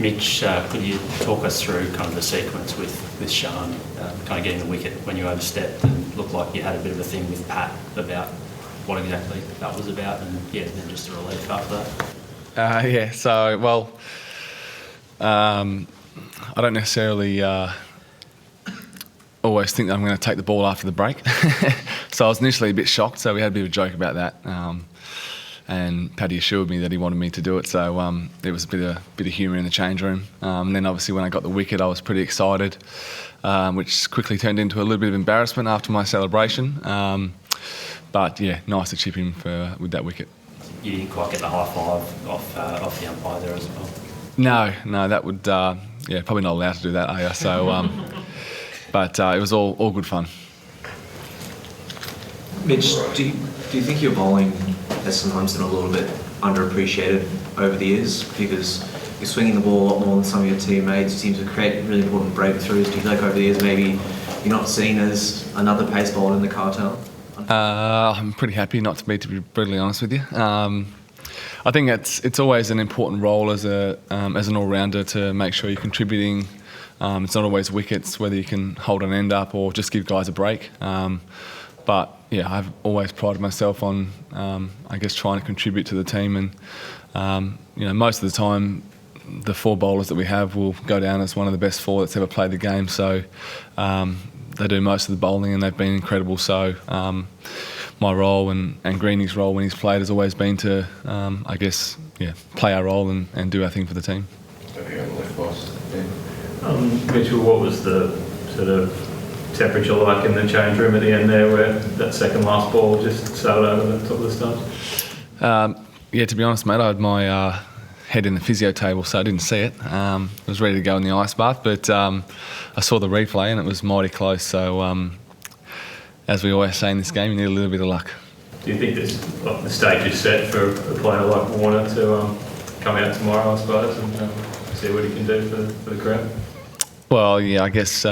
Mitch, could you talk us through kind of the sequence with Sean, kind of getting the wicket when you overstepped and looked like you had a bit of a thing with Pat about what exactly that was about, and then just a relief after that? I don't necessarily always think that I'm going to take the ball after the break. So I was initially a bit shocked, so we had a bit of a joke about that. And Paddy assured me that he wanted me to do it, so there was a bit of humour in the change room. And then obviously when I got the wicket, I was pretty excited, which quickly turned into a little bit of embarrassment after my celebration. But yeah, nice to chip him with that wicket. You didn't quite get the high five off the umpire there as well? No, that would probably not allowed to do that, are you? So, but it was all good fun. Mitch, do you think your bowling has sometimes been a little bit underappreciated over the years, because you're swinging the ball a lot more than some of your teammates? You seem to create really important breakthroughs. Do you think over the years maybe you're not seen as another pace bowler in the cartel? I'm pretty happy not to be brutally honest with you. I think it's always an important role as an all-rounder to make sure you're contributing. It's not always wickets, whether you can hold an end up or just give guys a break. But yeah, I've always prided myself on, I guess, trying to contribute to the team. And most of the time, the four bowlers that we have will go down as one of the best four that's ever played the game. So they do most of the bowling, and they've been incredible. So my role and Greeny's role when he's played has always been to, play our role and do our thing for the team. Mitchell, what was the sort of temperature like in the change room at the end there, where that second last ball just sailed over the top of the stumps? To be honest, mate, I had my head in the physio table, so I didn't see it. I was ready to go in the ice bath, but I saw the replay and it was mighty close. So, as we always say in this game, you need a little bit of luck. Do you think the stage is set for a player like Warner to come out tomorrow, I suppose, and see what he can do for the crowd? Well, yeah, I guess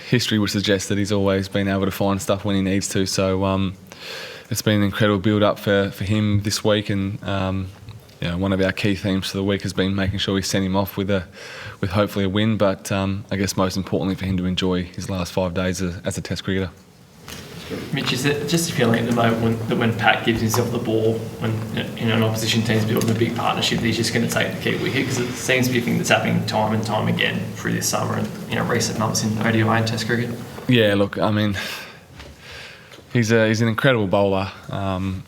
history would suggest that he's always been able to find stuff when he needs to. So it's been an incredible build-up for him this week, and one of our key themes for the week has been making sure we send him off with hopefully a win. But I guess most importantly for him to enjoy his last 5 days as a Test cricketer. Mitch, is it just a feeling at the moment when Pat gives himself the ball, when an opposition team's building a big partnership, that he's just going to take the key wicket? Because it seems to be a thing that's happening time and time again through this summer and recent months in ODI and Test cricket. Yeah, look, I mean, he's an incredible bowler, and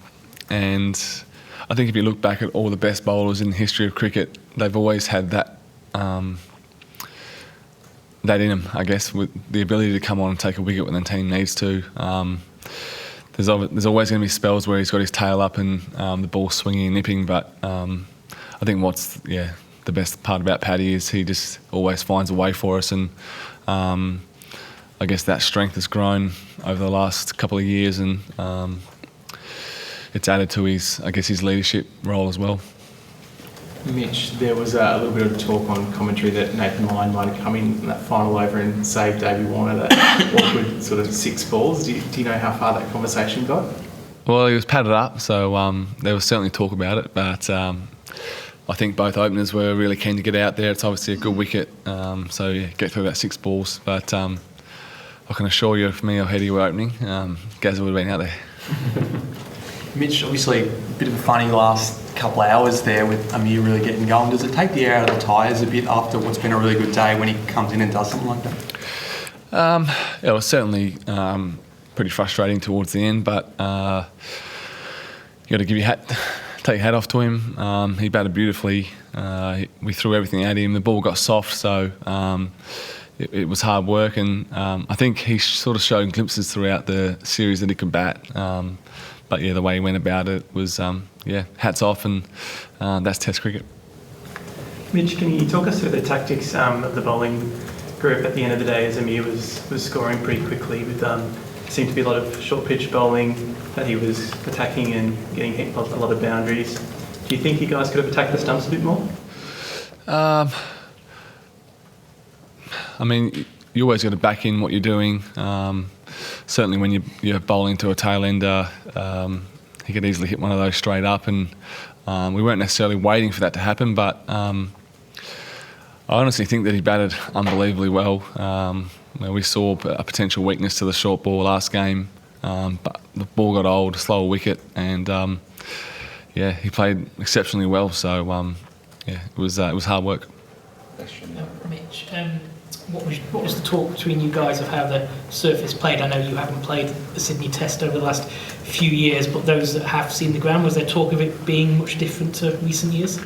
I think if you look back at all the best bowlers in the history of cricket, they've always had that in him, I guess, with the ability to come on and take a wicket when the team needs to. There's always going to be spells where he's got his tail up and the ball swinging and nipping, but I think what's the best part about Paddy is he just always finds a way for us, and I guess that strength has grown over the last couple of years, and it's added to his leadership role as well. Mitch, there was a little bit of talk on commentary that Nathan Lyon might have come in that final over and saved Davey Warner that awkward sort of 6 balls. Do you know how far that conversation got? Well, he was padded up, so there was certainly talk about it, but I think both openers were really keen to get out there. It's obviously a good wicket, get through about 6 balls, but I can assure you if me or Hetty were opening, Gazza would have been out there. Mitch, obviously a bit of a funny last couple of hours there with Aamer really getting going. Does it take the air out of the tyres a bit after what's been a really good day when he comes in and does something like that? It was certainly pretty frustrating towards the end, but you got to take your hat off to him. He batted beautifully. We threw everything at him. The ball got soft, so it was hard work, and I think he sort of showed glimpses throughout the series that he could bat. But yeah, the way he went about it was, hats off, and that's Test cricket. Mitch, can you talk us through the tactics of the bowling group at the end of the day, as Aamer was scoring pretty quickly with seemed to be a lot of short pitch bowling that he was attacking and getting hit a lot of boundaries. Do you think you guys could have attacked the stumps a bit more? I mean, you always got to back in what you're doing. Certainly when you're bowling to a tail ender, he could easily hit one of those straight up, and we weren't necessarily waiting for that to happen, but I honestly think that he batted unbelievably well. We saw a potential weakness to the short ball last game, but the ball got old, slower wicket, and he played exceptionally well. So it was hard work. Mitch, what was the talk between you guys of how the surface played? I know you haven't played the Sydney Test over the last few years, but those that have seen the ground, was there talk of it being much different to recent years?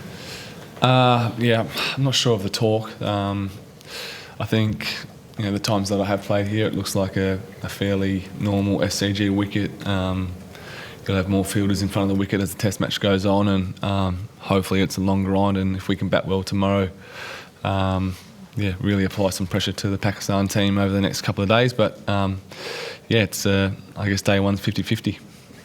I'm not sure of the talk. I think the times that I have played here, it looks like a fairly normal SCG wicket. You'll have more fielders in front of the wicket as the Test match goes on, and hopefully it's a longer on. And if we can bat well tomorrow, really apply some pressure to the Pakistan team over the next couple of days. But it's I guess day one's 50-50.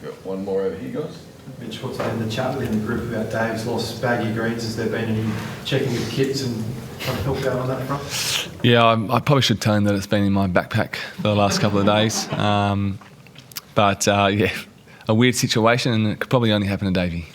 Got one more over here, guys. Mitch, what's been the chat within the group about Dave's lost Baggy Greens? Has there been any checking of kits and trying to help out on that front? Yeah, I probably should tell him that it's been in my backpack for the last couple of days. A weird situation, and it could probably only happen to Davey.